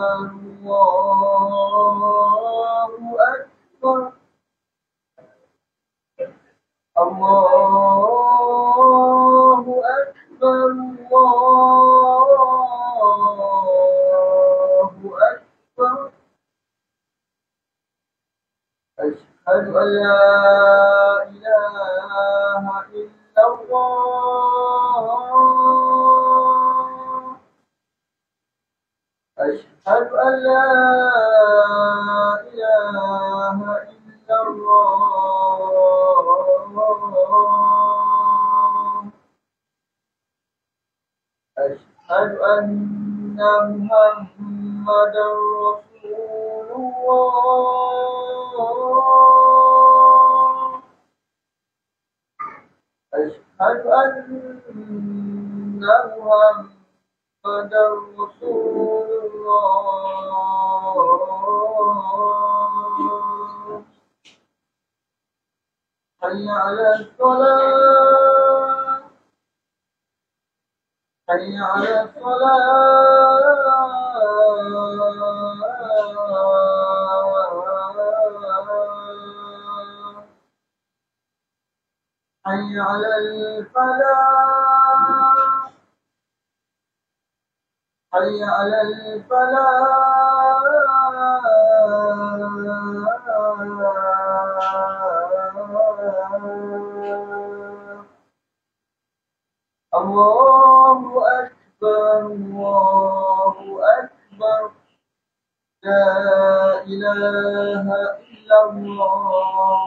الله أكبر الله أكبر الله أكبر أشهد أن لا إله إلا الله أشهد أن لا إله إلا الله أشهد أن محمدا رسول الله أشهد أن محمدا رسول الله حي على الصلاة حي على الصلاة حي على الفلاح حي على الفلاح الله أكبر الله أكبر لا إله إلا الله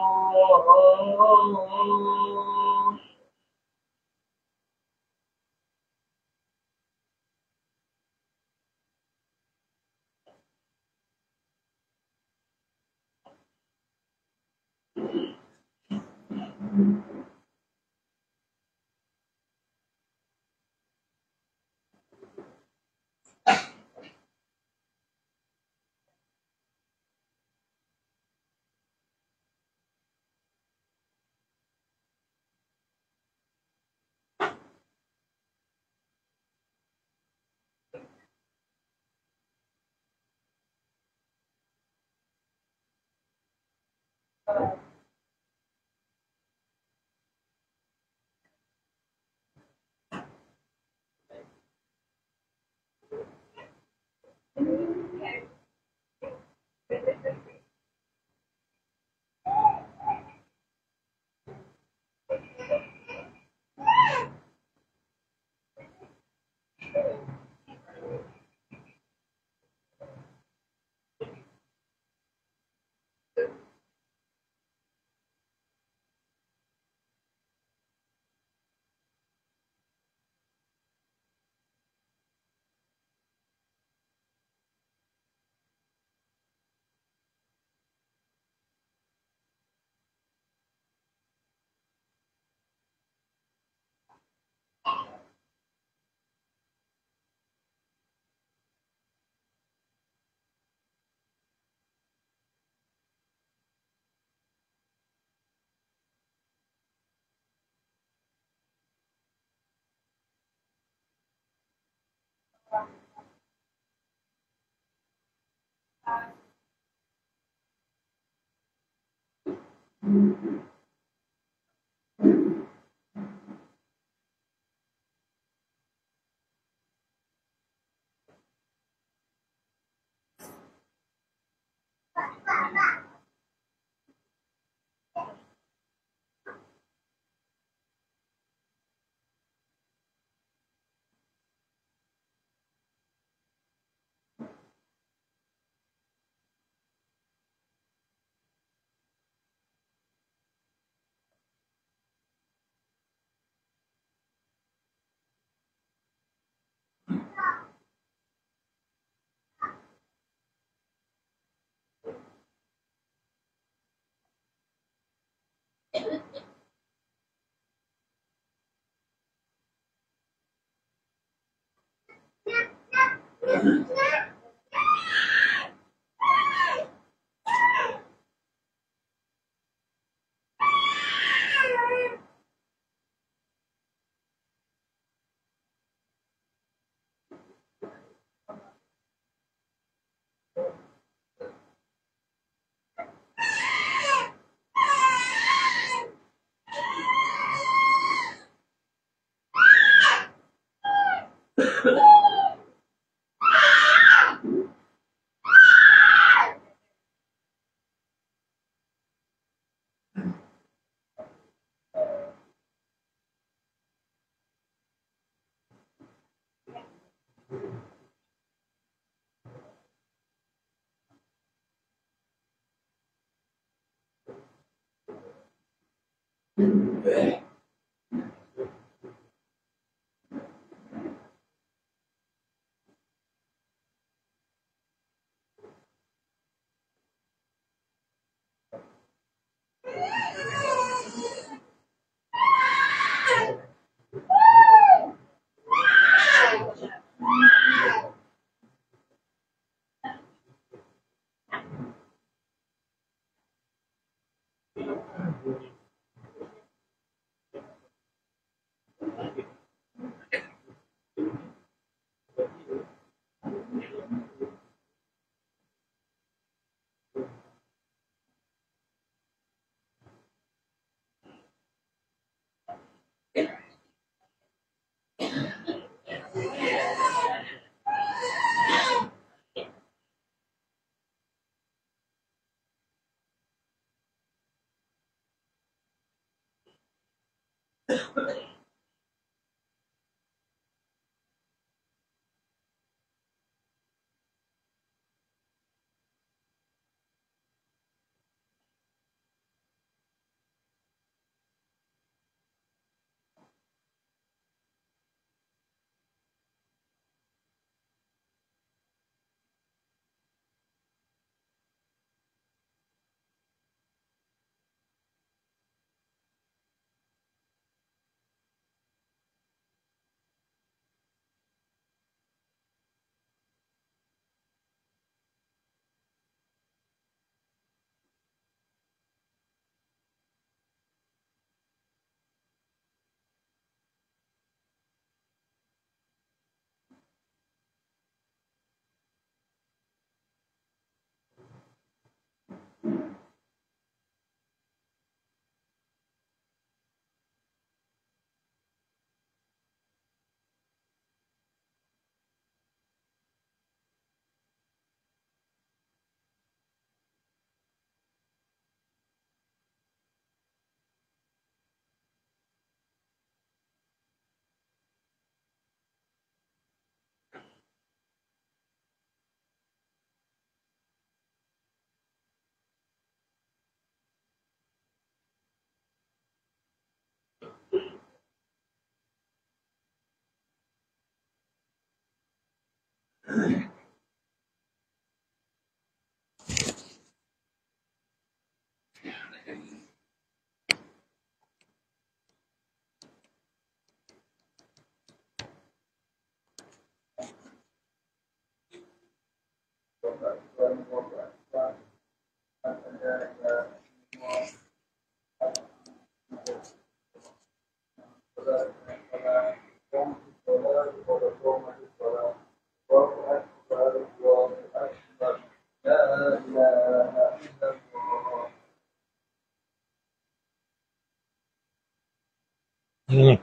Ini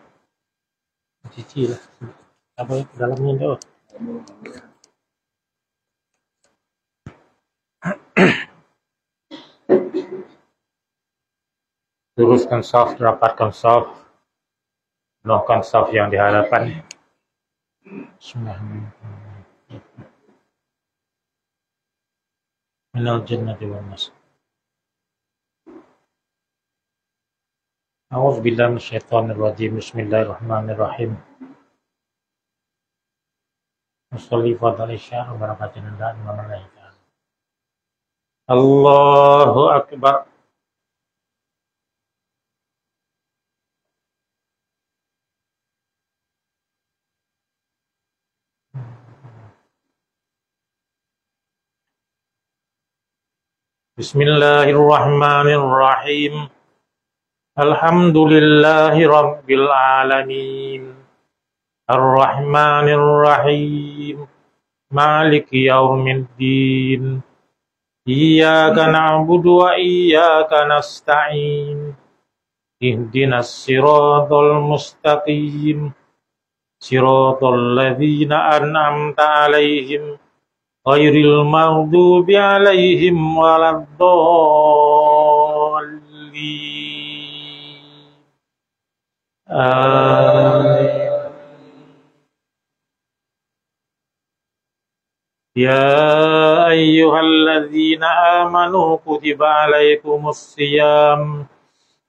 cici lah. Apa dalamnya tuh? Luruskan saf, rapatkan saf, penuhkan saf yang di hadapan. Bismillahirrahmanirrahim. Minal jannati wal nas. A'udzu billahi minasyaitonir rajim. Bismillahirrahmanirrahim. Washolli fadhal isya wa barakatuh dan malaikah. Allahu akbar. Bismillahirrahmanirrahim. Alhamdulillahi rabbil alamin. Ar-Rahmanir-Rahim. Maliki yaumiddin. Iyyaka na'budu wa iyyaka nasta'in. Ihdinas siratal mustaqim. Siratal ladzina an'amta 'alaihim ghairil maghdubi 'alaihim waladdallin. Amin. Ya ayyuhalladzina amanu kutiba alaikumus siyam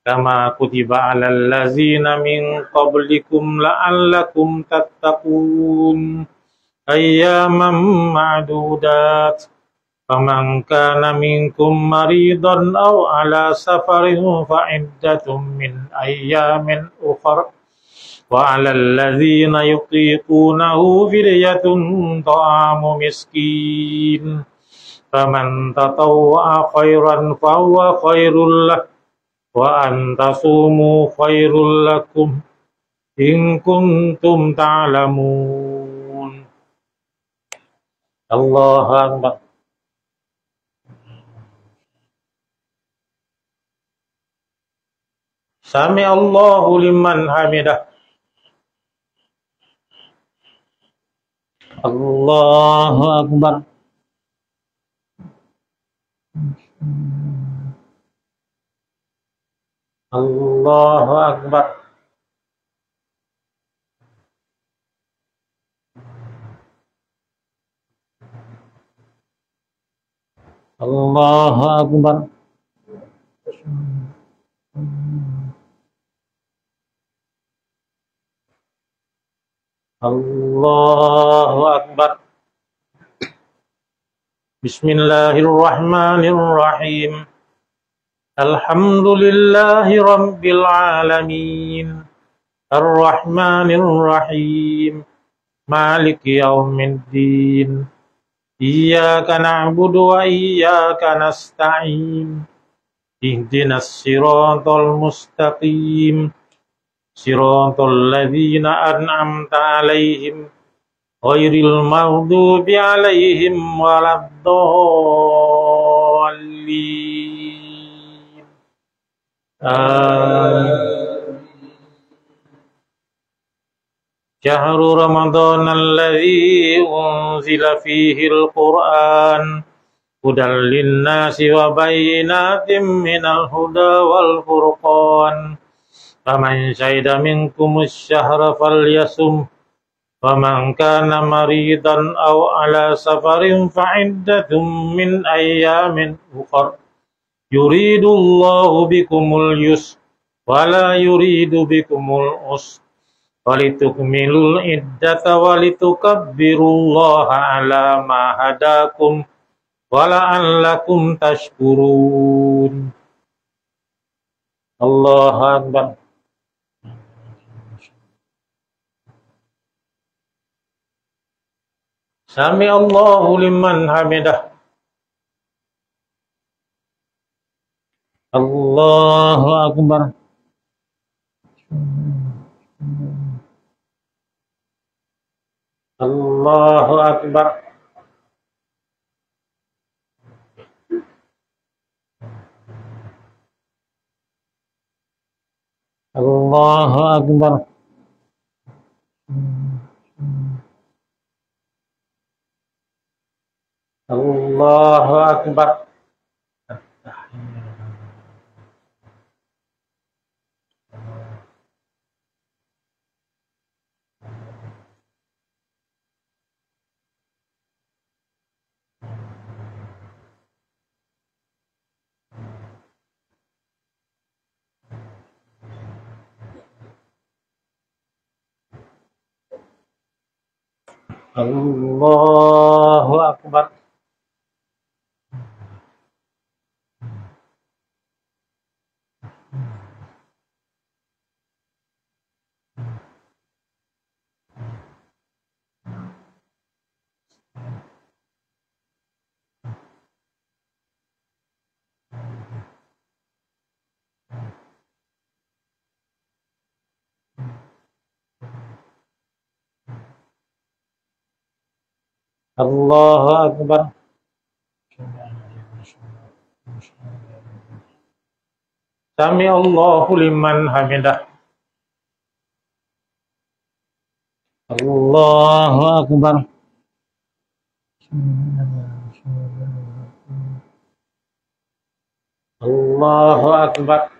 كما كتب على الذين من قبلكم لعلكم تتقون أياما معدودات فمن كان منكم مريضا أو على سفر فعدة من أيام أخر وعلى الذين يطيقونه فدية طعام مسكين فمن تطوع خيرا فهو خير له وأن تصوموا خير لكم إن كنتم تعلمون الله أكبر Sami Allahu liman hamidah. Allahu Akbar. Allahu Akbar. Allahu Akbar. Allahu Akbar. Bismillahirrahmanirrahim. Alhamdulillahi Rabbil Alamin. Ar-Rahmanir-Rahim. Maliki yaumiddin. Iyyaka na'budu wa iyyaka nasta'in. Ihdinas siratal mustaqim. Siratal ladzina an'amta 'alaihim ghairil maghdubi 'alaihim waladdallin. Syahru Ramadan alladzi unzila fihi al-Qur'an hudal lin-nasi wa bayyinatin minal huda wal furqan. Faman syahida minkumus syahra falyasum wa man kana maridan aw ala safarin fa'iddatun min ayyamin ukhra yuridullahu bikumul yusra wa la yuridu bikumul usra walitukmilul iddata walitukabbirullaha ala ma hadakum wa la'allakum tashkurun. Allahu Akbar. Sami Allahu liman hamidah. Allahu Akbar. Allahu Akbar. Allahu Akbar. Allahu Akbar. Allahu Akbar. Allahu Akbar. Sami Allahu liman hamidah. Allahu Akbar. Allahu Akbar.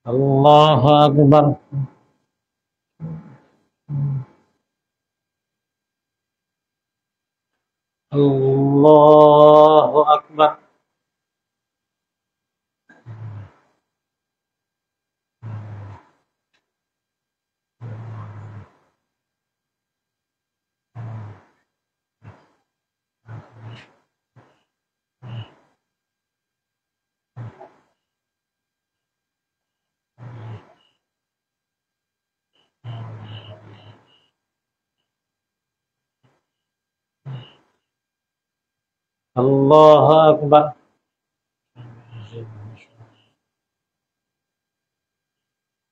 Allahu Akbar. Allahu Akbar. Allahu Akbar.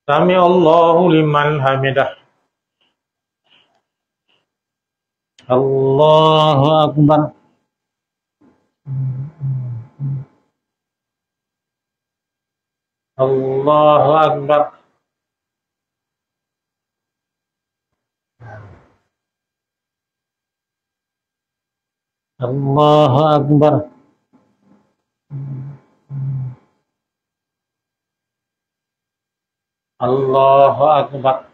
Sami Allahu liman hamidah. Allahu Akbar. Allahu Akbar. Allahu Akbar. Allahu Akbar.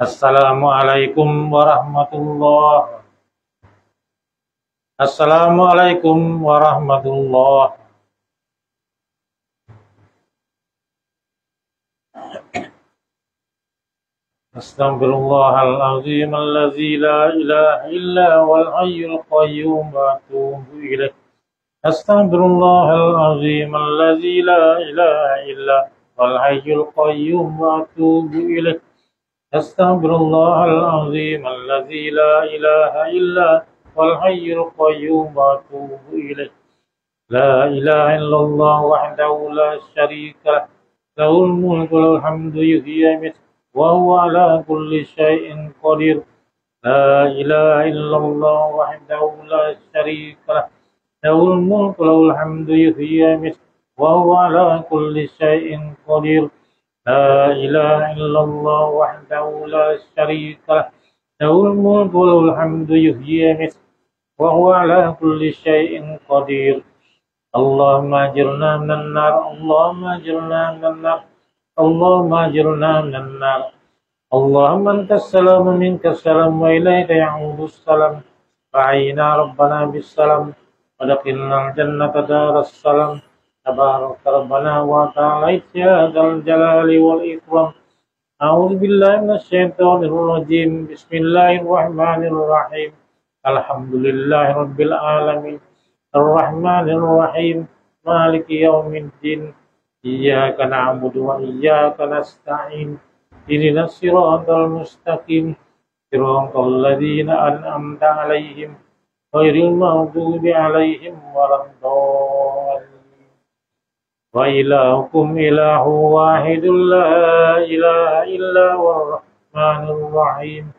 Assalamualaikum warahmatullahi. Assalamualaikum warahmatullahi. Astaghfirullahalazim allazi la ilaha illa huwal hayyul qayyum wa atubu ilaih. Astaghfirullahalazim allazi la ilaha illa huwal hayyul qayyum wa atubu ilaih. Astaghfirullahalazim allazi la ilaha illa huwal hayyul qayyum wa atubu ilaih. La ilaha illallah wahdahu la syarika lah. Lahul mulku wa lahul hamdu yuhyi wa yumiitu wa huwa ala kulli syai'in qadir. La ilaha illallah wahdahu la syarika lah. Lahul mulku wa lahul hamdu yuhyi wa yumiitu wa huwa ala kulli syai'in qadir. La ilaha illallah wahdahu la syarika lah. Lahul mulku wa lahul hamdu yuhyi wa yumiitu wa huwa ala kulli syai'in qadir. Allahumma ajirna minan nar. Allahumma ajirna minan nar. Allahumma ajirna minan nar. Allahumma antas salam wa minkas salam wa ilaika ya'udus salam. Fa'ina rabbana bis salam wa dakhilna al-jannata daras salam. Tabarak rabbana wa ta'ala ya dzal jalali wal ikram. A'udzu billahi minasy syaithanir rajim. Bismillahirrahmanirrahim. Alhamdulillahi rabbil alamin. Ar-Rahmanir Rahim. Maliki yaumiddin. Iyyaka na'budu wa iyyaka nasta'in. Ihdinas siratal mustaqim. Siratal ladzina an'amta 'alaihim ghairil maghdubi 'alaihim waladdallin. Wa ilahukum ilahu wahidun la ilaha illa huwar rahmanir rahim.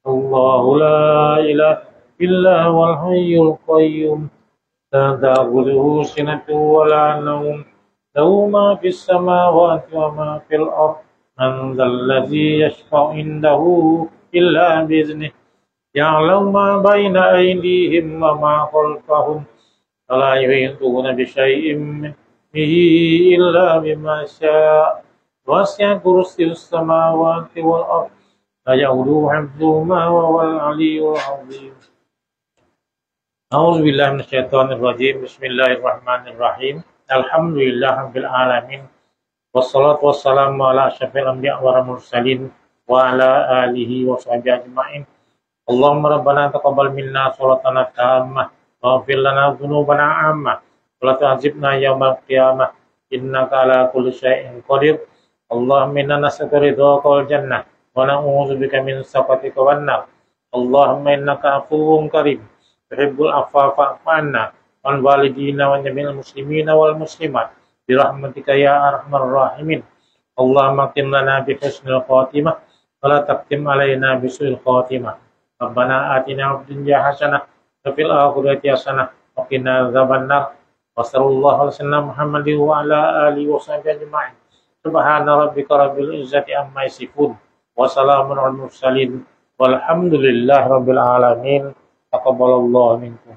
Allahu la ilaha illa huwal hayyul qayyum. لا تأخذه سنة ولا نوم له ما في السماوات وما في الأرض من ذا الذي يشفع عنده إلا بإذنه يعلم ما بين أيديهم وما خلفهم ولا يحيطون بشيء منه إلا بما شاء وسع كرسيه السماوات والأرض لا يؤوده حفظهما وهو العلي العظيم. A'udzubillahi minasyaitonirrajim. Bismillahirrahmanirrahim. Alhamdulillahirabbil alamin. Wassalatu wassalamu ala asyrafil anbiya wal mursalin wa ala alihi wa sahbihi ajmain. Allahumma rabbana taqabbal minna shalatana tammah wa ighfir lana dzunubana 'ammah wa la tu'adzibna yaumal qiyamah innaka ala kulli syai'in qadir. Allahumma inna nas'aluka ridhaka wal jannah wa na'udzubika min sakhatika wan nar. Allahumma innaka afuwwun karim tuhibbul afwa fa'fu 'anna wal walidina wa jami'il muslimina wal muslimat bi rahmatika ya arhamar rahimin. Allahumma qim lana bi husnil khatimah wa la taqtim alaina bi su'il khatimah. ربنا آتنا في الدنيا حسنة وفي الآخرة حسنة وقنا عذاب النار وصلى الله على سيدنا محمد وعلى آله وصحبه أجمعين سبحان ربك رب العزة عما يصفون وسلام على المرسلين والحمد لله رب العالمين تقبل الله منكم.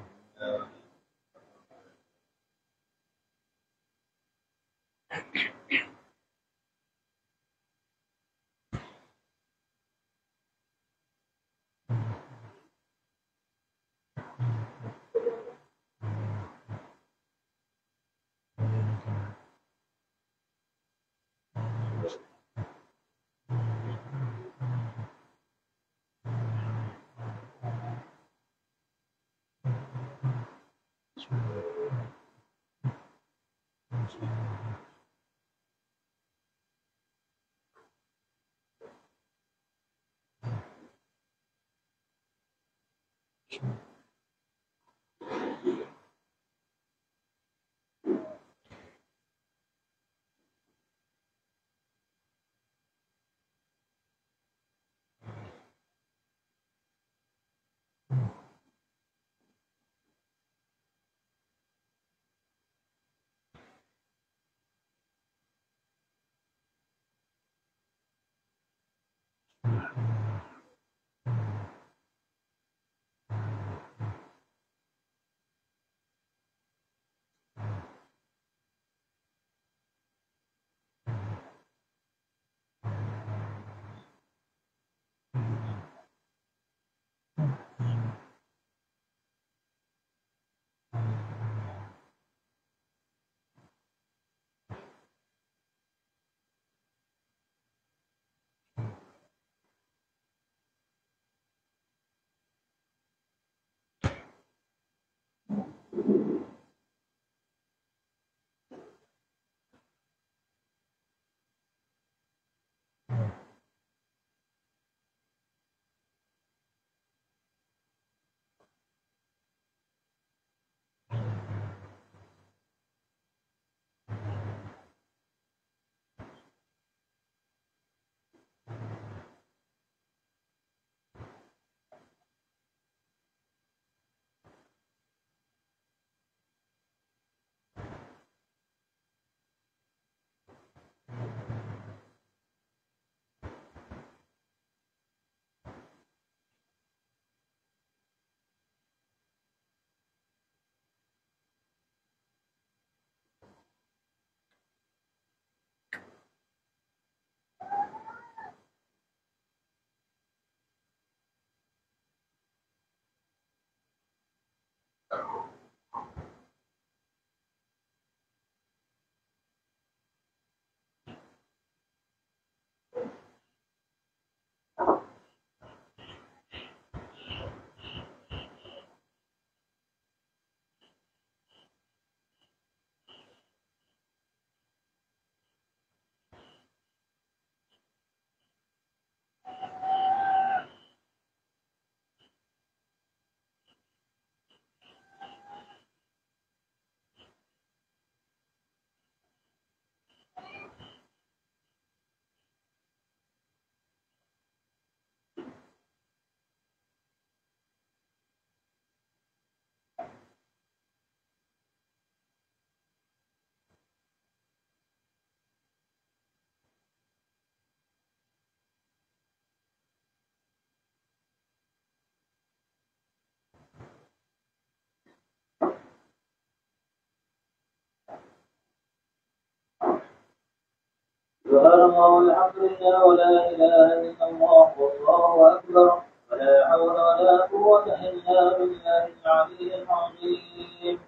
سبحان الله والحمد لله ولا إله إلا الله والله أكبر ولا حول ولا قوة إلا بالله العلي العظيم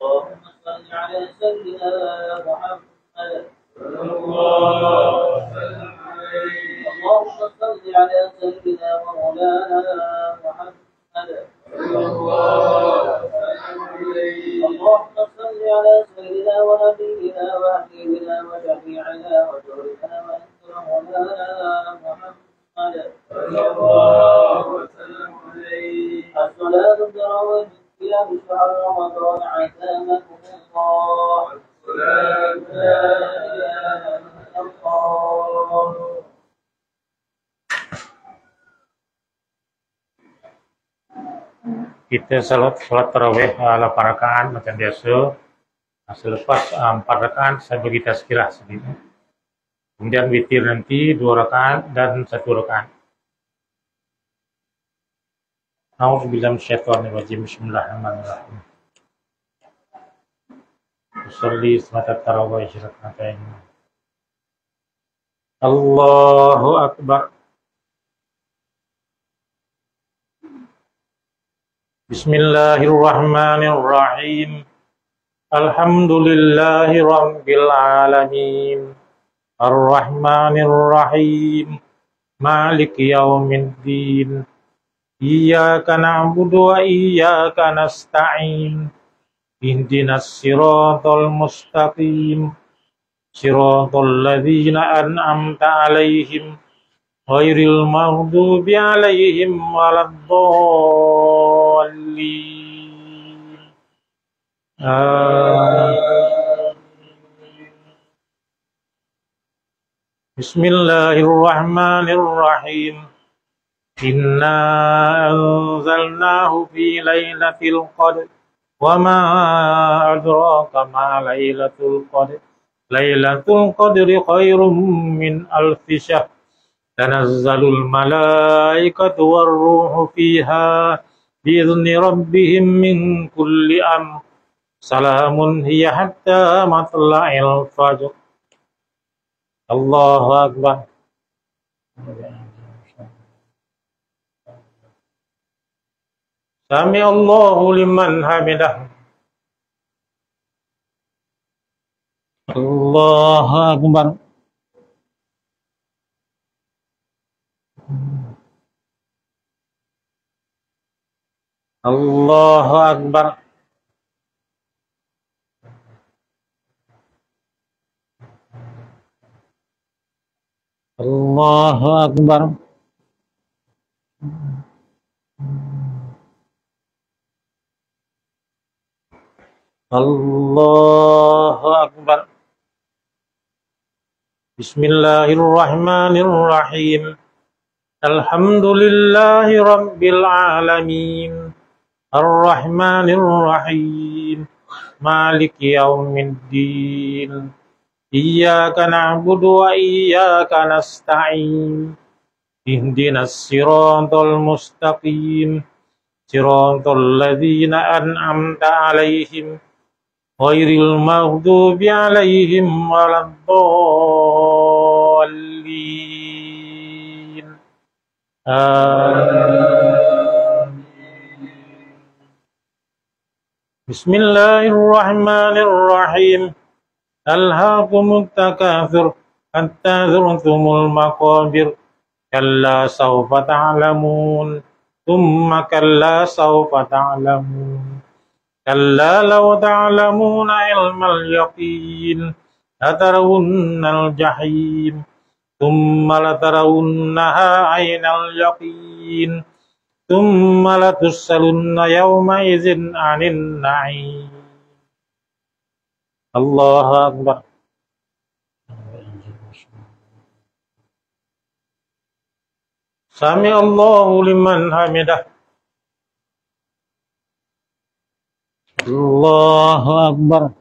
اللهم صل على سيدنا محمد صلى الله وسلم عليه اللهم صل على سيدنا ومولانا محمد صلى الله وسلم عليه اللهم صل على سيدنا ونبينا وحبيبنا وشفيعنا وجورنا وانصر مولانا محمد صلى الله وسلم عليه الصلاة التراويح إلى شهر رمضان عزامكم الله الصلاة لا إله إلا الله kita salat tarawih 8 rakaat macam biasa. Selepas 4 rakaat saya bagi tazkirah sedikit. Kemudian witir nanti 2 rakaat dan 1 rakaat. A'udzubillahi minasyaitonir rajim. Bismillahirrahmanirrahim. Usolli salat tarawih rakaatain. Allahu akbar. Bismillahirrahmanirrahim. Alhamdulillahi rabbil alamin. Ar-Rahmanir-Rahim. Maliki yaumiddin. Iyyaka na'budu wa iyyaka nasta'in. Ihdinas siratal mustaqim. Siratal ladzina an'amta 'alaihim ghairil maghdubi 'alaihim waladdallin. Bismillahirrahmanirrahim. Inna anzalnahu fi lailatul qadr. Wa ma adraka ma lailatul qadr. Lailatul qadri khairum min alfi syahr. Tanazzalul malaikatu war-ruhu fiha bi'izni rabbihim min kulli amr. Salamun hiya hatta matla'il fajr. Allahu akbar. Sami Allahu liman hamidah. Allahu akbar. Allahu akbar. Allahu akbar. Allahu akbar. Bismillahirrahmanirrahim. Alhamdulillahi rabbil alamin. Ar-Rahmanir-Rahim. Maliki yaumiddin. Iyyaka na'budu wa iyyaka nasta'in. Ihdinas siratal mustaqim. Siratal ladzina an'amta 'alaihim ghairil maghdubi 'alaihim waladdallin. Bismillahirrahmanirrahim. Alhaakumut takatsur hatta zurtumul maqabir. Kalla sawfa ta'lamun. Thumma kalla sawfa ta'lamun. Kalla law ta'lamuna ilmal yaqin. Latarawunnal jahim. Thumma latarawunnaha 'ainal yaqin. Thumma latus'alunna yawma idzin 'anil na'im. Allahu akbar. Sami Allahu liman hamidah. Allahu akbar.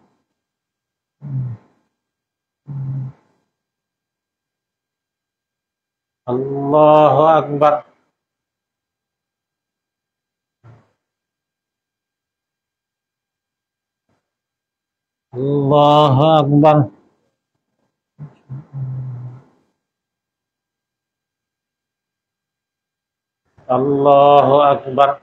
Allahu akbar. Allahu akbar. Allahu akbar.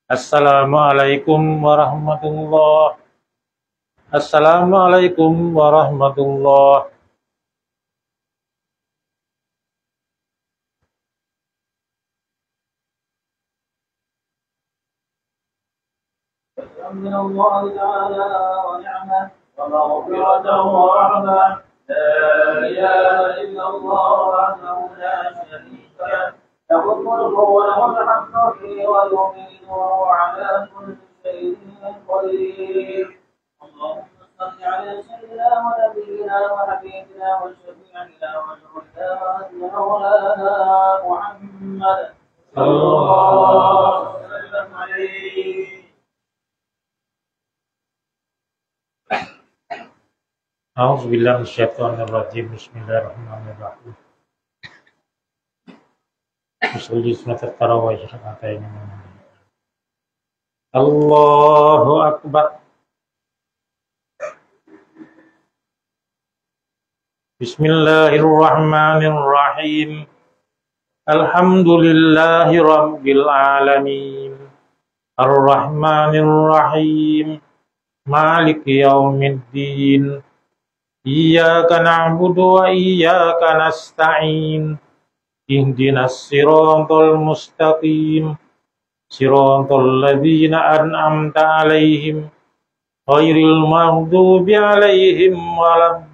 Assalamualaikum warahmatullahi. Assalamualaikum warahmatullahi. من الله تعالى ونعمة ومغفرة ورحمة. لا إله إلا الله وحده لا شريك له، له الملك وله الحمد يحيي ويميت وهو على كل شيء قدير. اللهم صل على سيدنا ونبينا وحبيبنا وشفيعنا وشهدنا ومولانا محمد صلى الله وسلم عليه. أعوذ بالله من الشيطان الرجيم. بسم الله الرحمن الرحيم. Usul sunat tarawih rakatain. Allahu akbar. Bismillahirrahmanirrahim. Alhamdulillahi rabbil alamin. Ar-Rahmanir-Rahim. Maliki yaumiddin. Iyyaka na'budu wa iyyaka nasta'in. Ihdinas siratal mustaqim. Siratal ladzina an'amta 'alaihim ghairil maghdubi 'alaihim waladdallin.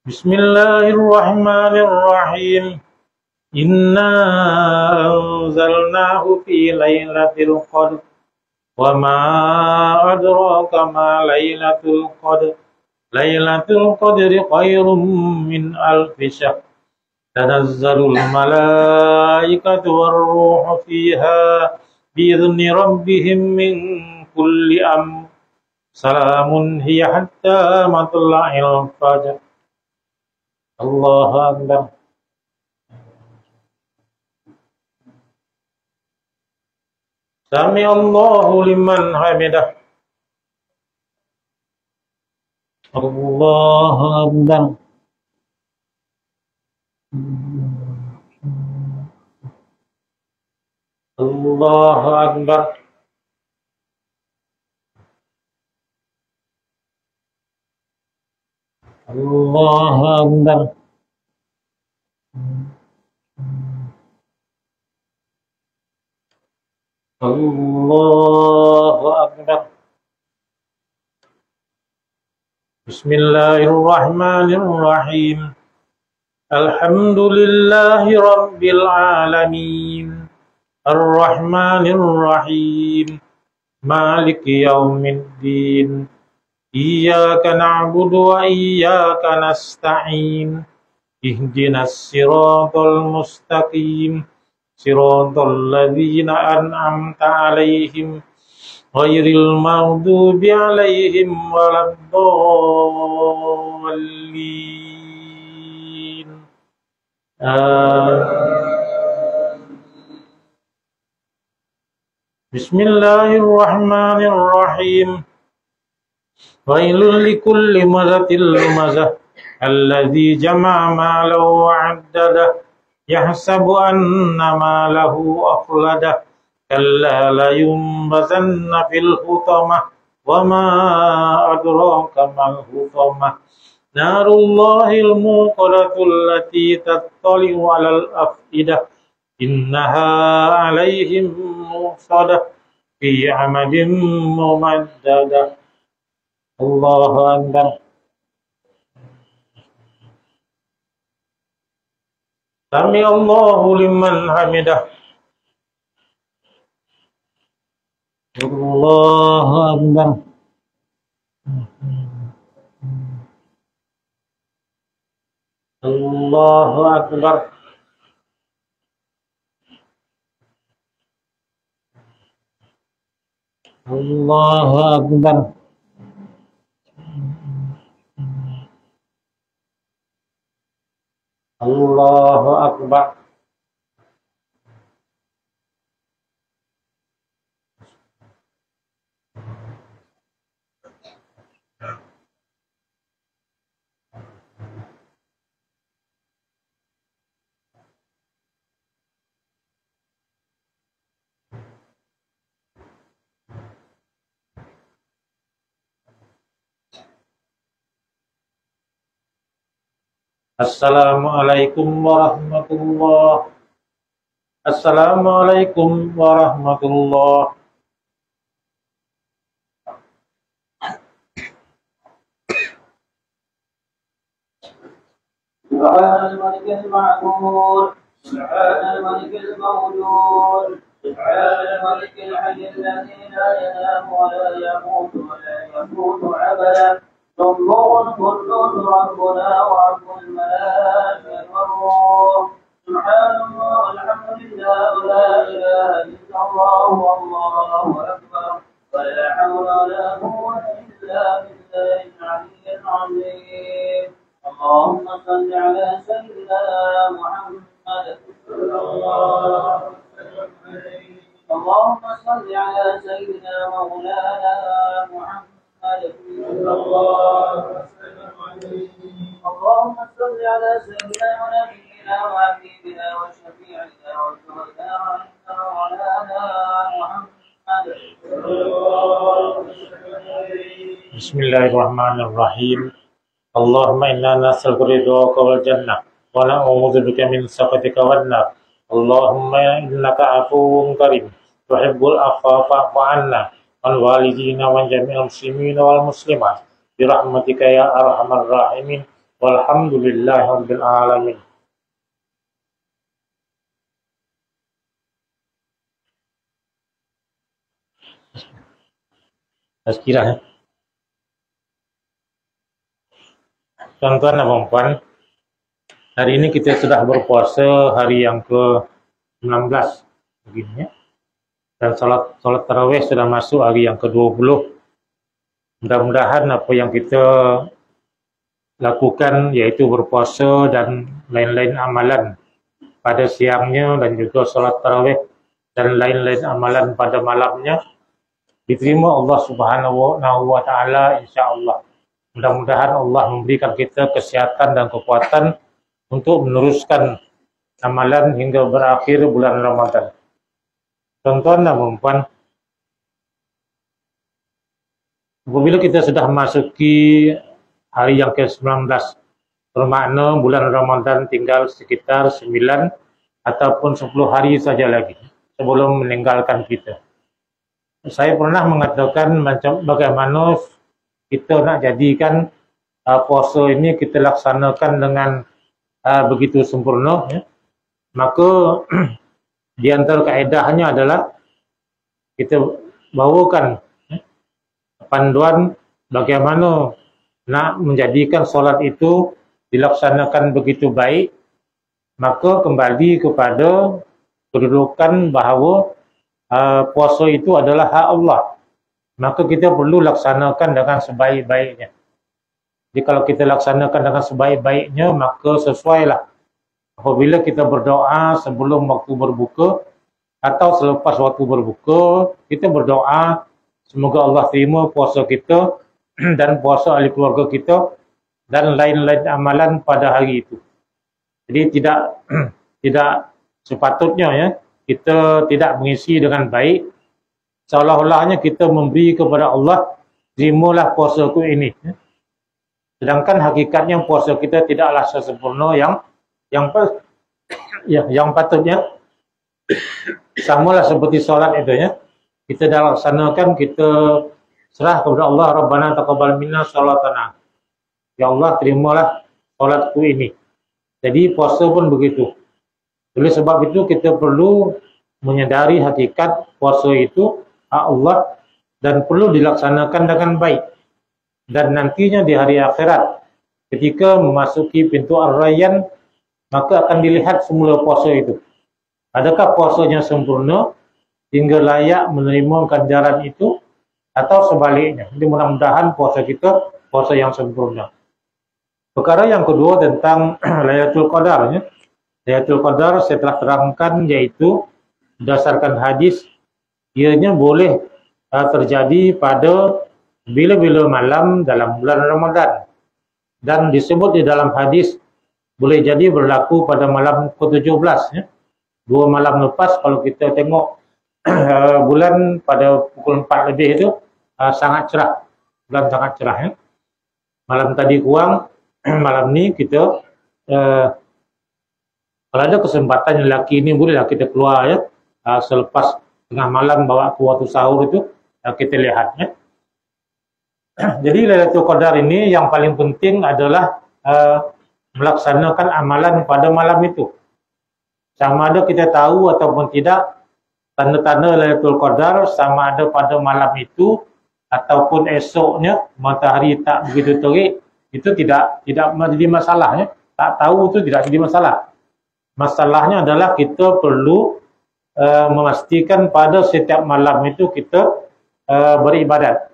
Bismillahirrahmanirrahim. Inna anzalnahu fi lailatul qadr. Wa ma adraka ma lailatul qadr. Lailatul qadri khairum min alfi syahr. Tanazzalul malaikatu war-ruhu fiha bi'izni rabbihim min kulli amr. Salamun hiya hatta matla'il fajr. Allahu akbar. Sami Allahu liman hamidah. Allahu akbar. Allahu akbar. Allahu akbar. Allahu akbar. Bismillahirrahmanirrahim. Alhamdulillahi rabbil alamin. Ar-Rahmanir-Rahim. Maliki yaumiddin. Iyyaka na'budu wa iyyaka nasta'in. Ihdinas siratal mustaqim. Siratal ladzina an'amta 'alaihim ghairil maghdubi 'alaihim waladdallin. Bismillahirrahmanirrahim. Wailul likulli mazatil lumazah alladzi jama'a malahu wa 'addadah. Yahsabu anna malahu akhladah. Kalla layunbazanna fil hutamah. Wa ma adraka mal hutamah. Narullahil muqadatul lati tattali'u 'alal afidah. Innaha 'alaihim musadah fi 'amadin mumaddadah. Allahu akbar. Sami Allahu liman hamidah. Allahu akbar. Allahu akbar. Allahu akbar. Allahu akbar. Assalamualaikum warahmatullahi. Assalamualaikum warahmatullahi. سبحان الملك المعبود سبحان الملك الموجود سبحان الملك الحي الذي لا ينام ولا يموت ولا يموت أبدا سبوح قدوس ربنا ورب الملائكة والروح سبحان الله والحمد لله ولا إله إلا الله والله أكبر ولا حول ولا قوة إلا بالله العلي العظيم اللهم صل على سيدنا محمد صلى الله اللهم صل على سيدنا مولانا محمد صلى الله اللهم صل على سيدنا ونبينا وحبيبنا وشفيعنا وزهدنا مولانا محمد صلى الله Bismillahirrahmanirrahim. Allahumma inna nas'aluka ridhaka wal jannah wa na'udzu bika min sakhatika wan nar. Allahumma innaka afuwwun karim tuhibbul afwa fa'fu 'anna wal walidina wa jami'il muslimina wal muslimat bi rahmatika ya arhamar rahimin walhamdulillahi rabbil alamin. Tazkirah. Tuan-tuan dan puan-puan, hari ini kita sudah berpuasa hari yang ke-19 begini ya. Dan salat tarawih sudah masuk hari yang ke-20. Mudah-mudahan apa yang kita lakukan yaitu berpuasa dan lain-lain amalan pada siangnya dan juga salat tarawih dan lain-lain amalan pada malamnya diterima Allah Subhanahu wa taala insya-Allah. Mudah-mudahan Allah memberikan kita kesehatan dan kekuatan untuk meneruskan amalan hingga berakhir bulan Ramadan. Tuan-tuan dan puan-puan, apabila kita sudah memasuki hari yang ke-19, bermakna bulan Ramadan tinggal sekitar 9 ataupun 10 hari saja lagi sebelum meninggalkan kita. Saya pernah mengatakan macam bagaimana kita nak jadikan puasa ini kita laksanakan dengan begitu sempurna ya. Maka di antara kaedahnya adalah kita bawakan panduan bagaimana nak menjadikan solat itu dilaksanakan begitu baik, maka kembali kepada kedudukan bahawa puasa itu adalah hak Allah. Maka kita perlu laksanakan dengan sebaik-baiknya. Jadi kalau kita laksanakan dengan sebaik-baiknya, maka sesuailah. Apabila kita berdoa sebelum waktu berbuka atau selepas waktu berbuka, kita berdoa semoga Allah terima puasa kita dan puasa ahli keluarga kita dan lain-lain amalan pada hari itu. Jadi tidak sepatutnya ya kita tidak mengisi dengan baik, seolah-olahnya kita memberi kepada Allah, terimalah puasaku ini. Sedangkan hakikatnya puasa kita tidaklah sesempurna yang patutnya. Samalah seperti solat itu ya. Kita dah laksanakan, kita serah kepada Allah, Rabbana taqabbal minna sholatana. Ya Allah, terimalah solatku ini. Jadi puasa pun begitu. Oleh sebab itu kita perlu menyadari hakikat puasa itu hak Allah dan perlu dilaksanakan dengan baik. Dan nantinya di hari akhirat ketika memasuki pintu Ar-Rayyan, maka akan dilihat semula puasa itu. Adakah puasanya sempurna hingga layak menerima ganjaran itu atau sebaliknya. Jadi mudah-mudahan puasa kita puasa yang sempurna. Perkara yang kedua tentang Lailatul Qadar ya. Lailatul Qadar saya telah terangkan, yaitu berdasarkan hadis ianya boleh terjadi pada bila-bila malam dalam bulan Ramadan, dan disebut di dalam hadis boleh jadi berlaku pada malam ke-17 ya. 2 malam lepas kalau kita tengok bulan pada pukul 4 lebih itu sangat cerah, bulan sangat cerah ya. Malam tadi kurang, malam ni kita kalau ada kesempatan lelaki ini bolehlah kita keluar ya, selepas tengah malam bawa ke waktu sahur itu kita lihat ya. Jadi Lailatul Qadar ini yang paling penting adalah melaksanakan amalan pada malam itu. Sama ada kita tahu ataupun tidak, tanda-tanda Lailatul Qadar sama ada pada malam itu ataupun esoknya matahari tak begitu terik, itu tidak menjadi masalah ya. Tak tahu itu tidak jadi masalah. Masalahnya adalah kita perlu memastikan pada setiap malam itu kita beribadat.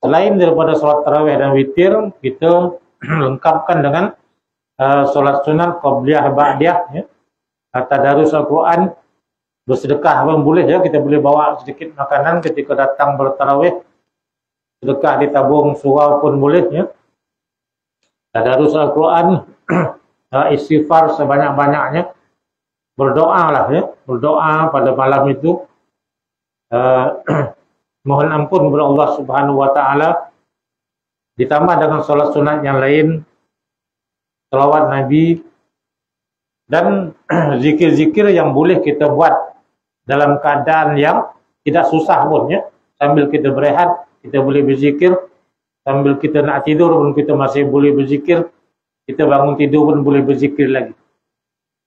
Selain daripada solat tarawih dan witir, kita lengkapkan dengan solat sunat qabliyah ba'diyah ya. Tadarus Al-Quran, bersedekah pun boleh ya, kita boleh bawa sedikit makanan ketika datang bertarawih, sedekah ditabung surau pun boleh ya. Tadarus Al-Quran, istighfar sebanyak-banyaknya, berdoa lah ya, berdoa pada malam itu, mohon ampun kepada Allah Subhanahu wa taala, ditambah dengan solat sunat yang lain, selawat Nabi, dan zikir-zikir yang boleh kita buat dalam keadaan yang tidak susah pun ya. Sambil kita berehat, kita boleh berzikir. Sambil kita nak tidur pun kita masih boleh berzikir. Kita bangun tidur pun boleh berzikir lagi.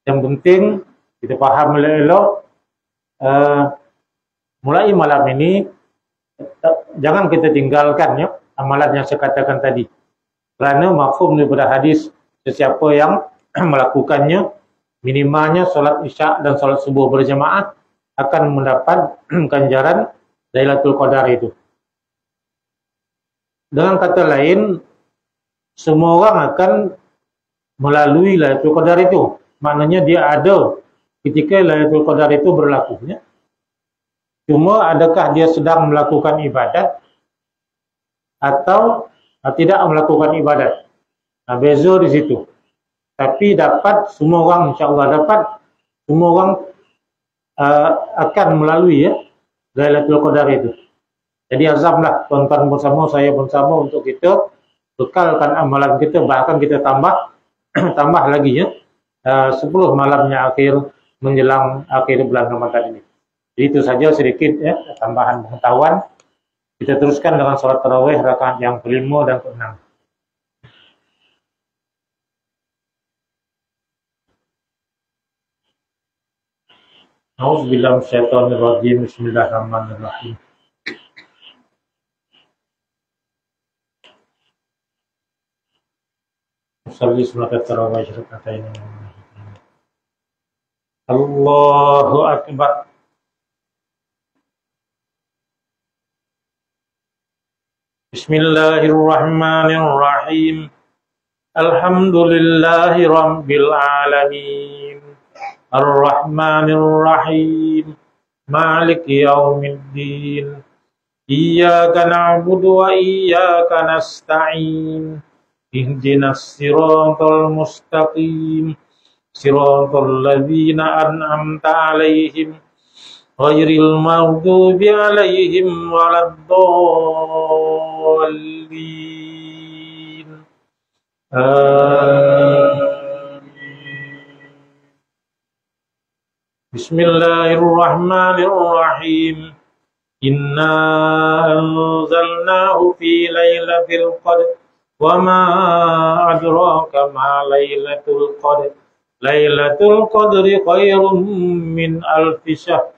Yang penting kita faham elok-elok, mulai malam ini jangan kita tinggalkan ya amalan yang saya katakan tadi. Kerana mafhum daripada hadis, sesiapa yang melakukannya, minimalnya solat isyak dan solat subuh berjamaah, akan mendapat ganjaran Lailatul Qadar itu. Dengan kata lain, semua orang akan melalui Lailatul Qadar itu. Maknanya dia ada ketika Lailatul Qadar itu berlaku ya. Cuma adakah dia sedang melakukan ibadat atau tidak melakukan ibadat? Beza di situ. Tapi dapat semua orang, insya-Allah dapat semua orang akan melalui ya Lailatul Qadar itu. Jadi azamlah tuan-tuan bersama, saya bersama untuk kita bekalkan amalan kita, bahkan kita tambah lagi ya 10 malamnya akhir menjelang akhir bulan Ramadan ini. Jadi itu saja sedikit ya tambahan pengetahuan. Kita teruskan dengan sholat tarawih rakaat yang kelima dan keenam. A'udzubillahi minasyaitonir rajim. Bismillahirrahmanirrahim. Shalli sholat tarawih rakaatain. Allahu akbar. Bismillahirrahmanirrahim. Alhamdulillahi rabbil alamin. Ar-Rahmanir-Rahim. Maliki yaumiddin. Iyyaka na'budu wa iyyaka nasta'in. Ihdinas siratal mustaqim. Siratal ladzina an'amta 'alaihim ghairil maghdubi 'alaihim waladdallin. Bismillahirrahmanirrahim. Inna anzalnahu fi lailatul qadr wa ma adraka ma lailatul qadr. Lailatul qadri khairum min alfi syahr.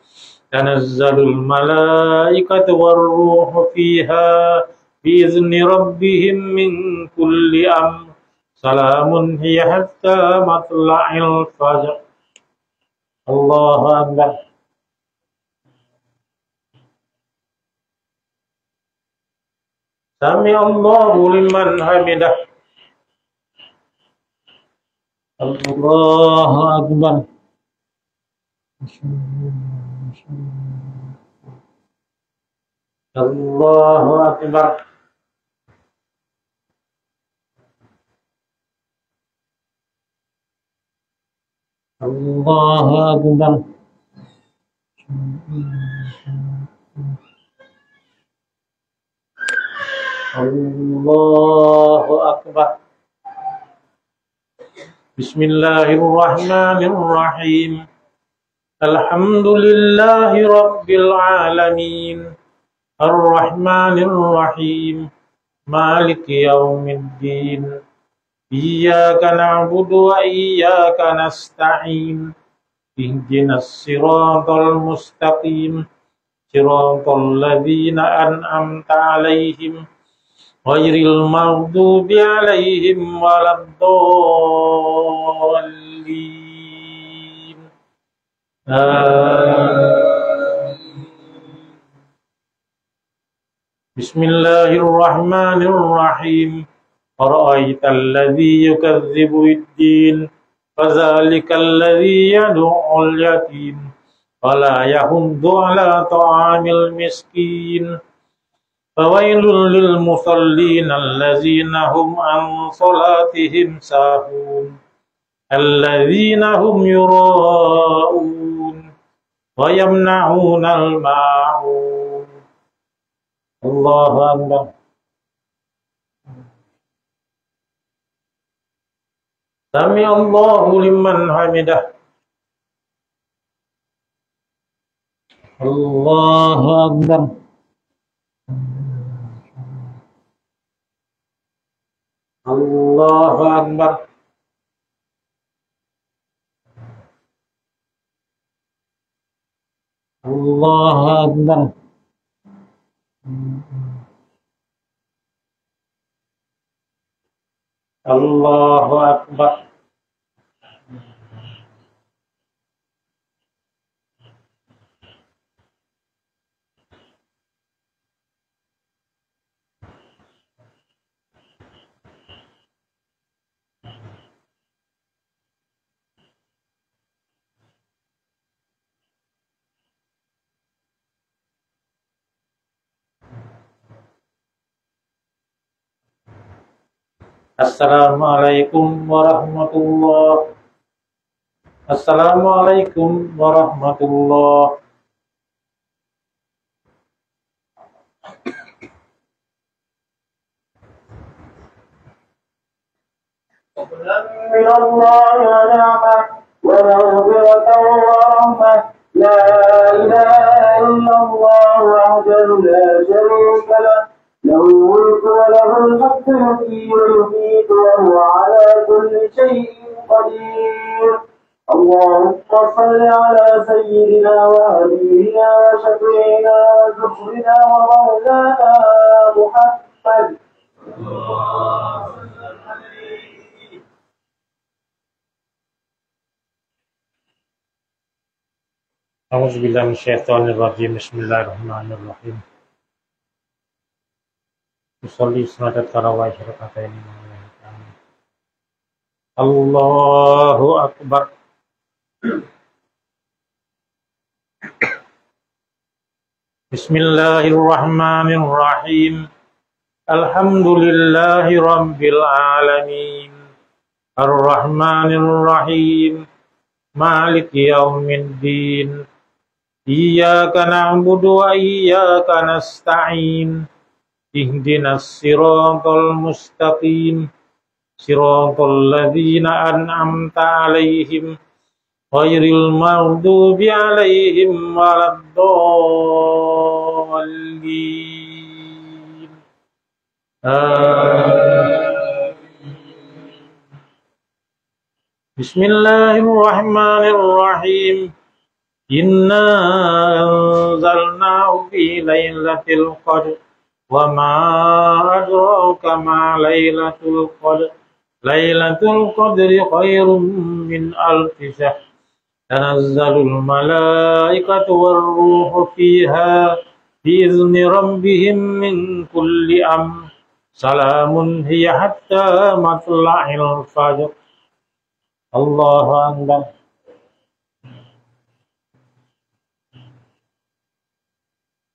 Tanazzalul malaikatu war-ruhu fiha biizni rabbihim min kulli amr. Salamun hiya hatta matla'il fajr. Allahu akbar. Sami Allahu liman hamidah. Allahu akbar. Allahu akbar. Allahu akbar. Allahu akbar. بسم الله الرحمن الرحيم الحمد لله رب العالمين الرحمن الرحيم مالك يوم الدين إياك نعبد وإياك نستعين اهدنا الصراط المستقيم صراط الذين أنعمت عليهم غير المغضوب عليهم ولا الضالين بسم الله الرحمن الرحيم أرأيت الذي يكذب بالدين فذلك الذي يدعو اليتيم ولا يحض على طعام المسكين فويل للمصلين الذين هم عن صلاتهم ساهون الذين هم يراءون ويمنعون الماعون الله أكبر سمع الله لمن حمده الله أكبر الله أكبر الله أكبر الله أكبر Assalamualaikum warahmatullahi Assalamualaikum warahmatullahi من الله ونعمة ومغفرة ورحمة لا إله إلا الله وحده لا شريك له له الملك وله الحمد يحيي ويميت وهو على كل شيء قدير اللهم صل على سيدنا وحبيبنا وشفيعنا وذكرنا ومولانا محمد أعوذ بالله من الشيطان الرجيم بسم الله الرحمن الرحيم يصلي صلاة التراويح ركعتين الله أكبر بسم الله الرحمن الرحيم الحمد لله رب العالمين الرحمن الرحيم مالك يوم الدين إياك نعبد وإياك نستعين اهدنا الصراط المستقيم صراط الذين أنعمت عليهم غير المغضوب عليهم ولا الضالين بسم الله الرحمن الرحيم إنا أنزلناه في ليلة القدر وما أدراك ما ليلة القدر ليلة القدر خير من ألف شهر تنزل الملائكة والروح فيها بإذن ربهم من كل أمر سلام هي حتى مطلع الفجر الله أكبر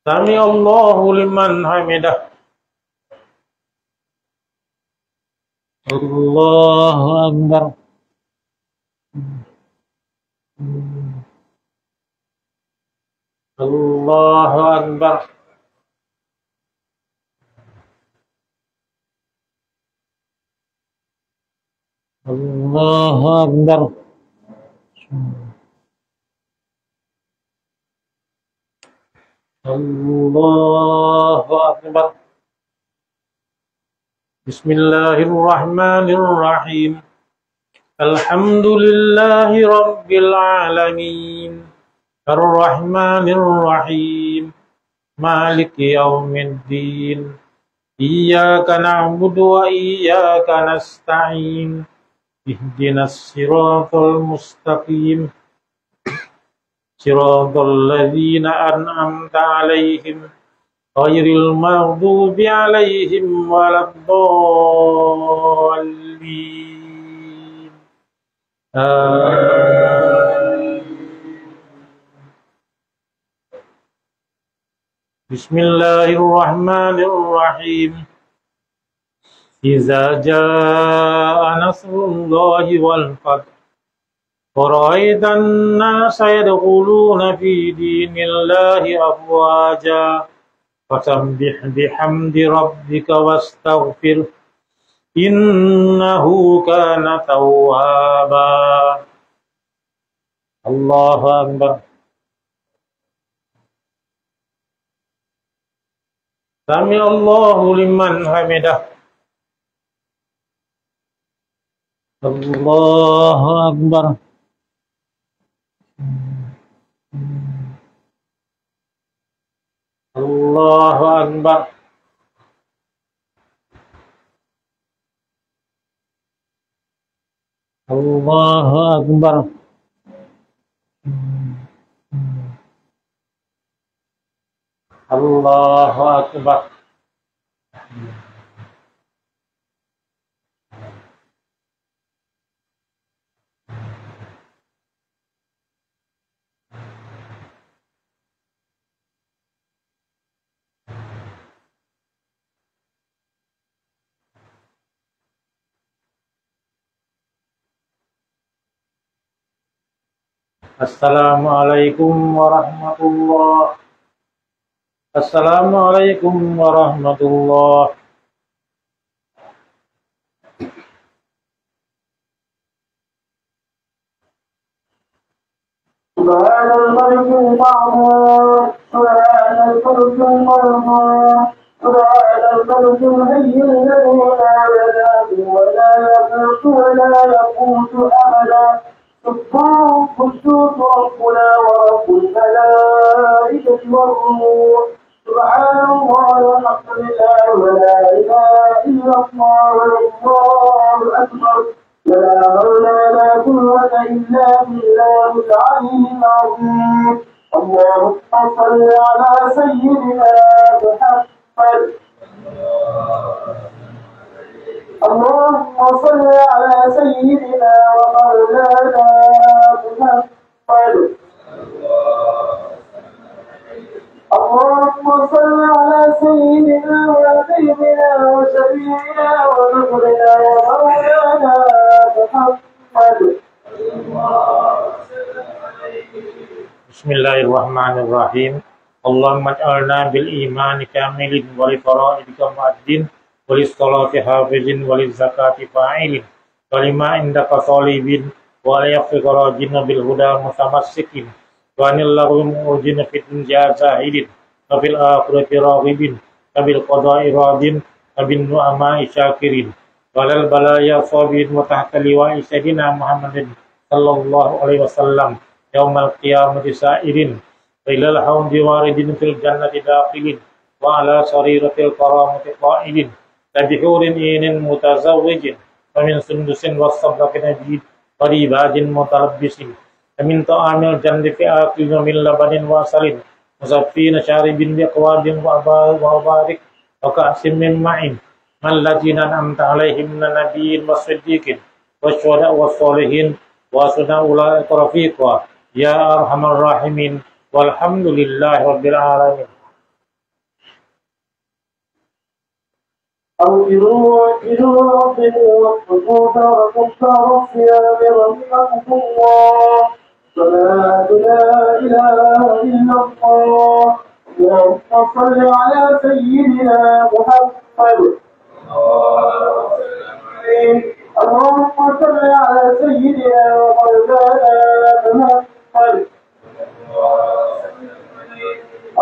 سمع الله لمن حمده الله أكبر الله أكبر الله أكبر. الله أكبر. بسم الله الرحمن الرحيم. الحمد لله رب العالمين الرحمن الرحيم مالك يوم الدين إياك نعبد وإياك نستعين اهدنا الصراط المستقيم صراط الذين أنعمت عليهم غير المغضوب عليهم ولا الضالين. بسم الله الرحمن الرحيم. إذا جاء نصر الله والفتح ورأيت الناس يدخلون في دين الله أفواجا فسبح بحمد ربك واستغفره إنه كان توابا. الله أكبر. سمع الله لمن حمده. الله أكبر. الله أكبر. الله أكبر. الله أكبر. Assalamualaikum warahmatullahi. Assalamualaikum warahmatullahi. سبحان الملك المعمور سبحان الملك المرمور سبحان الملك الحي الذي لا ينام ولا يموت ولا يموت أبدا. سبحان قدوس ربنا ورب الملائكة والروح. سبحان الله والحمد لله ولا إله إلا الله والله أكبر. لا حول ولا قوة إلا بالله العلي العظيم. اللهم صل على سيدنا محمد. اللهم صل على سيدنا ومولانا محمد. اللهم صل على سيدنا وحبيبنا وشفيعنا ونصرنا ومولانا محمد. بسم الله الرحمن الرحيم. اللهم اجعلنا بالإيمان كامل ولفرائضك مؤدين وللصلاة حافظ وللزكاة فاعل ولما عندك صالبين وليغفر راجين بالهدى متمسكين وعن اللغو موجين في الدنيا زاهدين وفي الآخرة راغبين وبالقضاء راضين وبالنعماء شاكرين وعلى البلايا صابرين وتحت لواء سيدنا محمد صلى الله عليه وسلم يوم القيامة سائرين وإلى الحوض واردين في الجنة داخلين وعلى سريرة الكرامة قائلين بحور عين متزوج ومن سندس والصبرة نجيد وريباج متلبس ومن طعام الجنة في آكل ومن لبن وعسل مصفين شارب بأكواب وأبارك وكأس من معين من الذين أنعمت عليهم من النبيين والصديقين والشهداء والصالحين وحسن أولئك رفيقا يا أرحم الراحمين والحمد لله رب العالمين. أوفروا ربكم والصفوف وكفار الصيام رحمكم الله. فلا إله إلا الله. اللهم صل على سيدنا محمد. اللهم صل على سيدنا ومولانا محمد.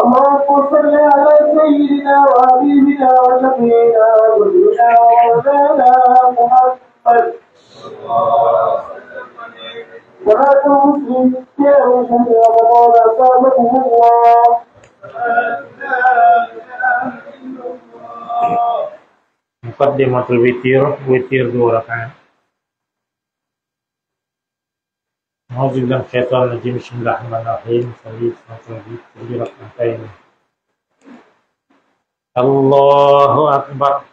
اللهم صل على سيدنا وحبيبنا وشفينا وسيدنا ومولانا محمد. صلاة مسلم يا رسول رمضان أسامكم الله. Muqaddimatul witir, witir 2 rakaat. A'udzubillahi minasyaitonir rajim. Bismillahirrahmanirrahim. Salli 7 rakaatain. Allahu akbar.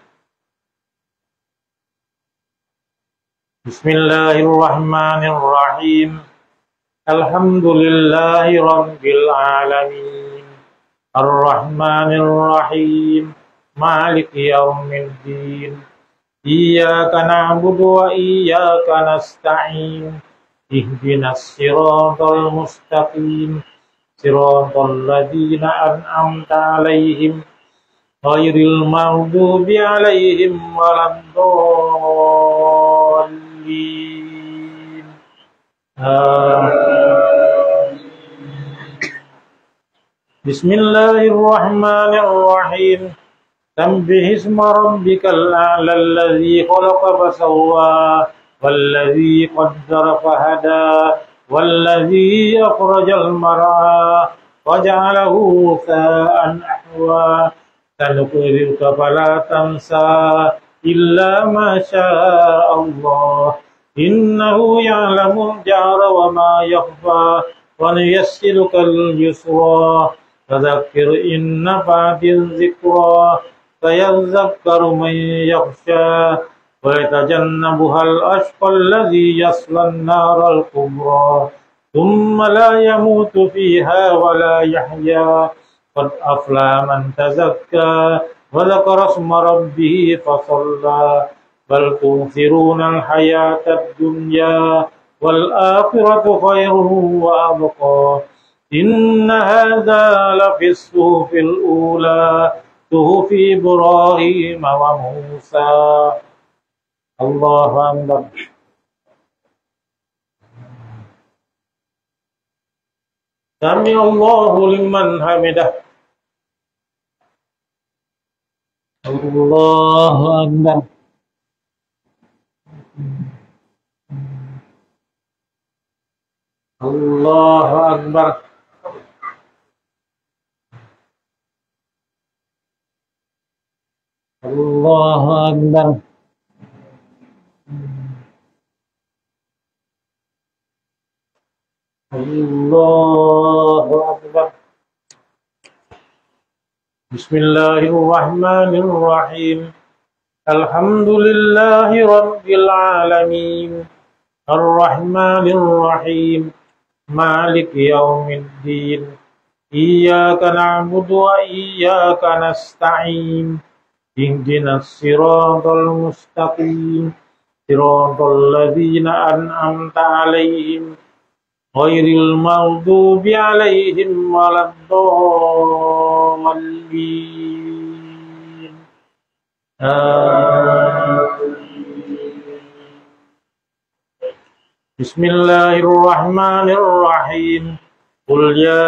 Bismillahirrahmanirrahim. Alhamdulillahi rabbil alamin. Ar-Rahmanir-Rahim. Maliki yaumiddin. Iyyaka na'budu wa iyyaka nasta'in. Ihdinas siratal mustaqim. Siratal ladzina an'amta 'alaihim ghairil maghdubi 'alaihim waladdallin. Bismillahirrahmanirrahim. Sabbih isma rabbikal a'la alladzi khalaqa fasawwa walladzi qaddara fahada walladzi akhrajal mar'a waja'alahu sa'an ahwa. Sanuqri'uka fala tansa illa ma syaa Allah. Innahu ya'lamul jahra wa ma yakhfa wa nuyassiruka lil-yusra. Fadzakkir in nafa'atiz dzikra sayadhakkaru man yakhsha wa yatajannabuhal ashqal ladzi yaslan naral kubra thumma la yamutu fiha wa la yahya. Qad aflaha man tazakka wa dzakara isma rabbih fasalla. Bal tu'thirunal hayatad dunya wal akhiratu khairun wa abqa. Inna hadza lafis suhufil ula suhufi Ibrahim wa Musa. Allahu akbar. Sami Allahu liman hamidah. Allahu akbar. Allahu akbar. Allahu akbar. Allahu akbar. Bismillahirrahmanirrahim. Alhamdulillahi rabbil alamin. Ar-Rahmanir-Rahim. Maliki yaumiddin. Iyyaka na'budu wa iyyaka nasta'in. Ihdinas siratal mustaqim. Siratal ladzina an'amta 'alaihim ghairil maghdubi 'alaihim waladdallin. Bismillahirrahmanirrahim. Qul ya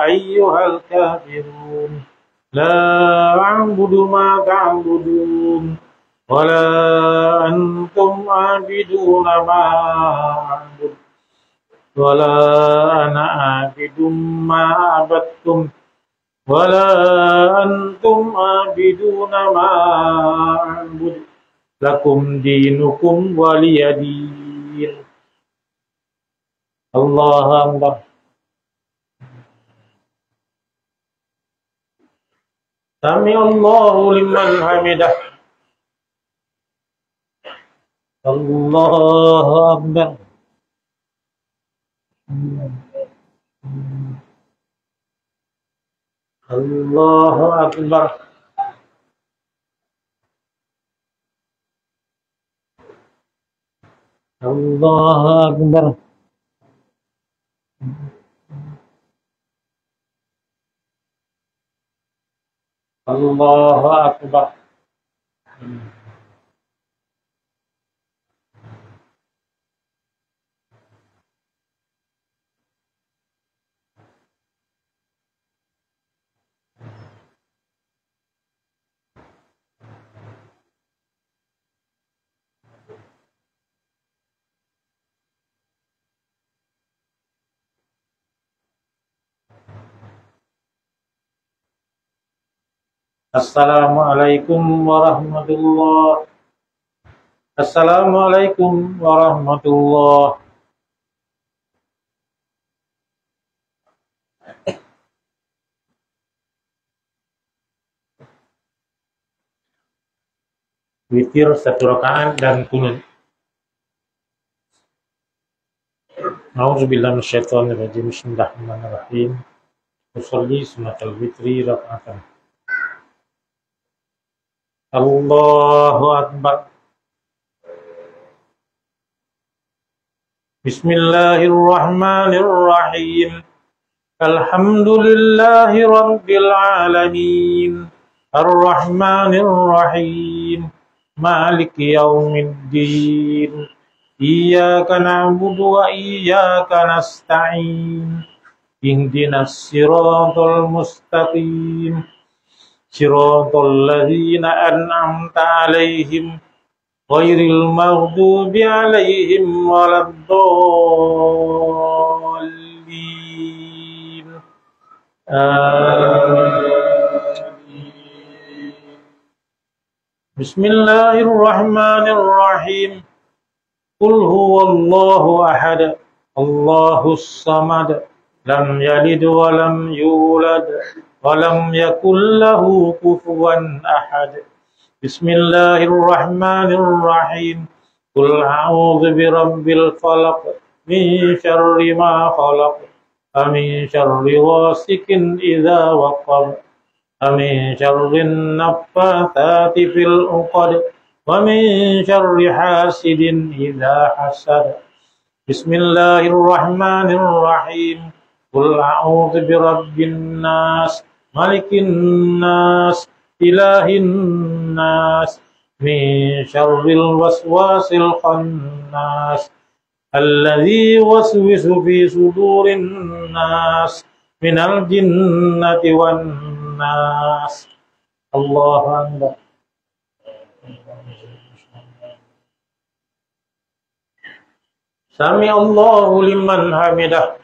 ayyuhal kafirun la a'budu ma ta'budun wa la antum 'abiduna ma a'budu wa la ana 'abidum ma 'abadtum wa la antum 'abiduna ma a'budu lakum dinukum waliyadin. Allahu akbar. Sami Allahu liman hamidah. Allahu akbar. Allahu akbar. Allahu akbar. Allahu akbar. Assalamualaikum warahmatullahi. Assalamualaikum warahmatullahi. Witir 1 rakaat dan kunut. A'udzubillahi minasyaitonir rajim. Bismillahirrahmanirrahim. Usolli sunnatal witri raka'atan. Allahu akbar. Bismillahirrahmanirrahim. Alhamdulillahi rabbil alamin. Ar-Rahmanir Rahim. Maliki yaumiddin. Iyyaka na'budu wa iyyaka nasta'in. Ihdinas siratal mustaqim. Siratal ladzina an'amta 'alaihim ghairil maghdubi 'alaihim waladdallin. Bismillahirrahmanirrahim. Qul huwallahu ahad. Allahus samad. Lam yalid wa lam yulad wa lam yakul lahu kufuwan ahad. Bismillahirrahmanirrahim. Qul a'udzu birabbil falaq min syarri ma khalaq. Min syarri ghasikin idza waqab. Min syarrin naffatsati fil 'uqad. Wa min syarri hasidin idza hasad. Bismillahirrahmanirrahim. Qul a'udzu birabbin nas, malikin nas, ilahin nas, min syarril waswasil khannas, alladzi yuwaswisu fi sudurin nas, minal jinnati wan nas. Allahu akbar. Sami Allahu liman hamidah.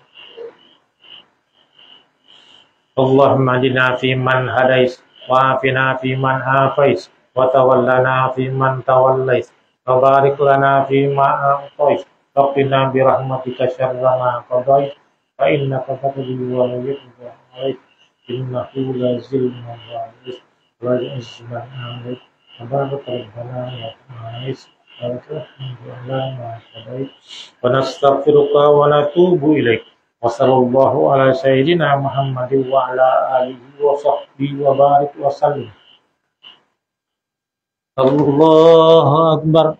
Allahumma hdina fi man hadais, wa afina fi man afais, wa tawallana fi man tawallais, wa barik lana fi ma a'tais, wa qina bi rahmatika syarra ma qadait, fa innaka taqdi wa la yuqda alaik, innahu la zilma wa yu'izzu man alaik, wa barik rabbana wa ta'ais, wa alhamdulillah ma qadait, wa nastaghfiruka wa natubu ilaik. Wassallallahu ala sayyidina Muhammadin wa ala alihi wa sahbihi wa barik wa sallim. Allahu akbar.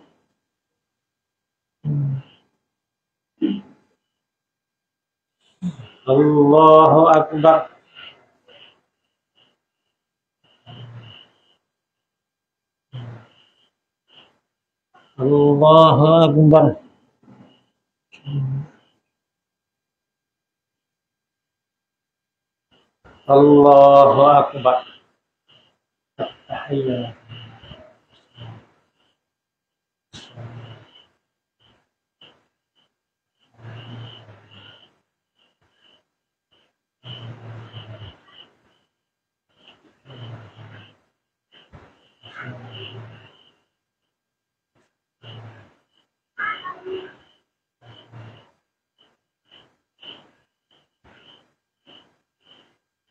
Allahu akbar. Allahu akbar. Allahu akbar. Tahiyyah.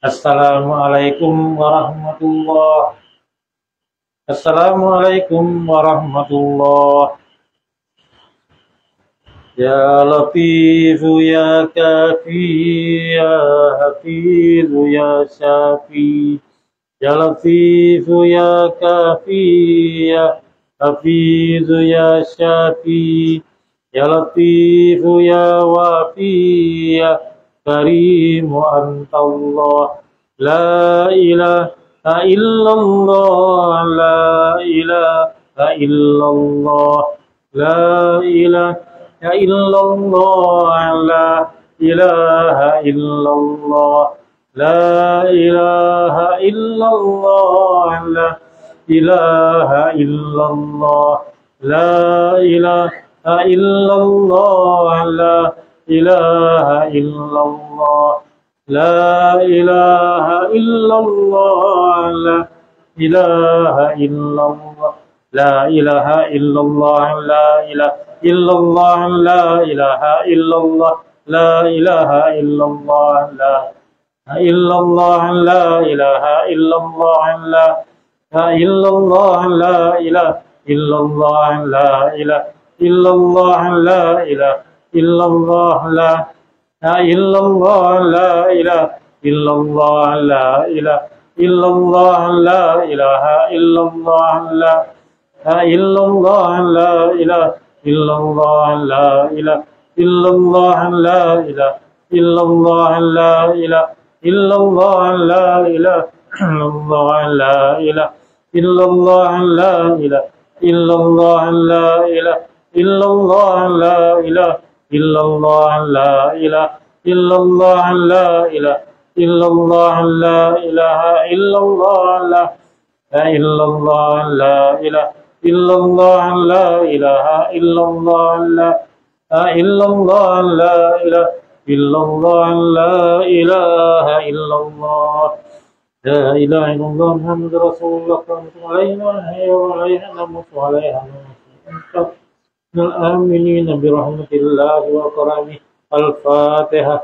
Assalamualaikum warahmatullahi. Assalamualaikum warahmatullahi. Ya Latifu ya Kafi ya Hafizu ya Syafi. Ya Latifu ya Kafi ya Hafizu ya Syafi. Ya Latifu ya Wafi ya Karimu antallah. La ilaha illallah. La ilaha illallah. La ilaha illallah. La ilaha illallah. La ilaha illallah. La ilaha illallah. La ilaha illallah. La ilaha illallah. La ilaha illallah. La إله إلا الله لا إله إلا الله لا إله إلا الله لا إله إلا الله لا إله إلا الله لا إلا الله لا إله إلا الله لا إلا الله لا إله إلا الله لا إله إلا الله لا إله إلا الله لا إلا الله لا إله إلا الله لا إله إلا الله لا إله إلا الله لا إلا الله لا إله إلا الله لا إله إلا الله لا إله إلا الله لا إله إلا الله لا إله إلا الله لا إله إلا الله لا إله إلا الله لا إله إلا الله لا إله إلا الله لا إله إلا الله لا إله إلا الله لا إله إلا الله لا إلا الله لا إله إلا الله لا إله إلا الله لا إلا الله لا إله إلا الله لا إله إلا الله لا إله إلا الله محمد رسول الله صلى الله عليه وعليها نموت وعليها نموت من الآمنين برحمة الله وكرمه الفاتحة.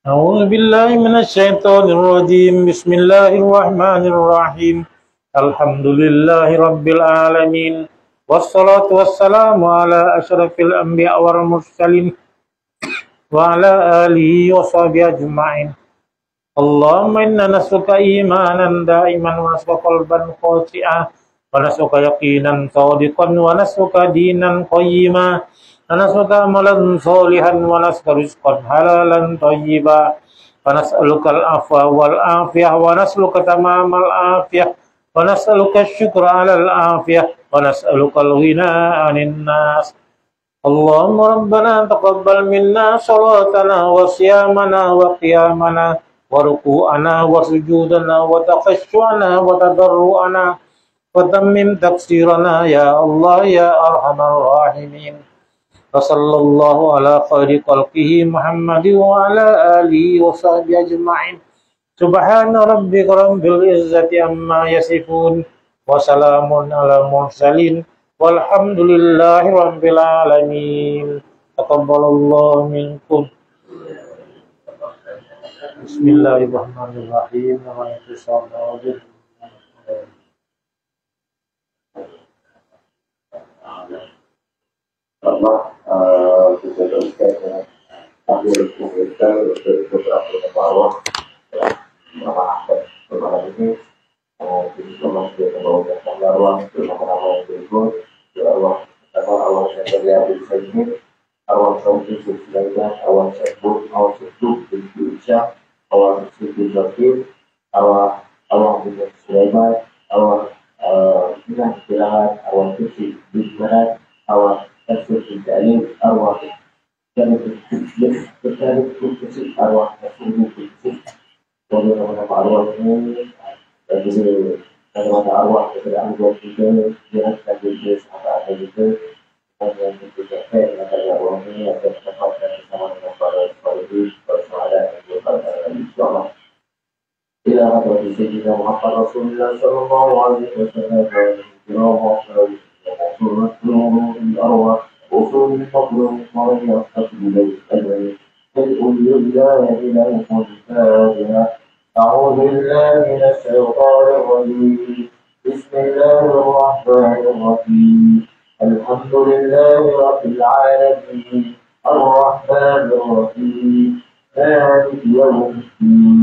أعوذ بالله من الشيطان الرجيم. بسم الله الرحمن الرحيم. الحمد لله رب العالمين والصلاة والسلام على أشرف الأنبياء والمرسلين وعلى آله وصحبه أجمعين. اللهم إنا نسألك إيمانا دائما ونسألك قلبا خاشعا ونسألك يقينا صادقا ونسألك دينا قيما ونسألك عملا صالحا ونسألك رزقا حلالا طيبا ونسألك العفو والعافية ونسألك تمام العافية ونسألك الشكر على العافية ونسألك الغنى عن الناس. اللهم ربنا تقبل منا صلاتنا وصيامنا وقيامنا وركوعنا وسجودنا وتخشعنا وتضرعنا وتمم تقصيرنا يا الله يا أرحم الراحمين. وصلى الله على خير خلقه محمد وعلى آله وصحبه أجمعين. سبحان ربك رب العزة عما يصفون وسلام على المرسلين والحمد لله رب العالمين. تقبل الله منكم. بسم الله الرحمن الرحيم. Kita teruskan dengan akhir kita beberapa awal malam ini kita masih membawakan ruang bersama-sama yang berikut. Ruang pertama awal yang terlihat di sini, awal saudi Sulaiman, awal sebut, awal sebut Indonesia, awal sebut Zakir, awal bin Sulaiman, awal bilang bilangan, awal sebut Bismillah, awal sebut Jalil, awal dan berkali khusus arwah tersebut khusus dari nama arwah ini dari nama arwah kepada anggota kita jelas dan jelas apa ada itu dan yang kita cakap dari arwah ini akan dapatkan bersama dengan para itu bersama dan juga insyaallah ila hadrati sayyidina Muhammad Rasulullah sallallahu alaihi wasallam arwah وصول الفضل ومن يرتقي إليه أجمعين تدعو لله إلى الفاتحة. أعوذ بالله من الشيطان الرجيم. بسم الله الرحمن الرحيم. الحمد لله رب العالمين الرحمن الرحيم مالك يوم الدين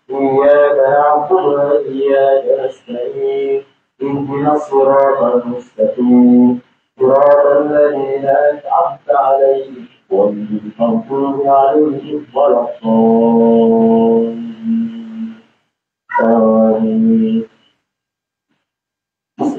إياك نعبد وإياك نستعين اهدنا الصراط المستقيم صراط الذين أنعمت عليهم غير المغضوب عليهم ولا الضالين. بسم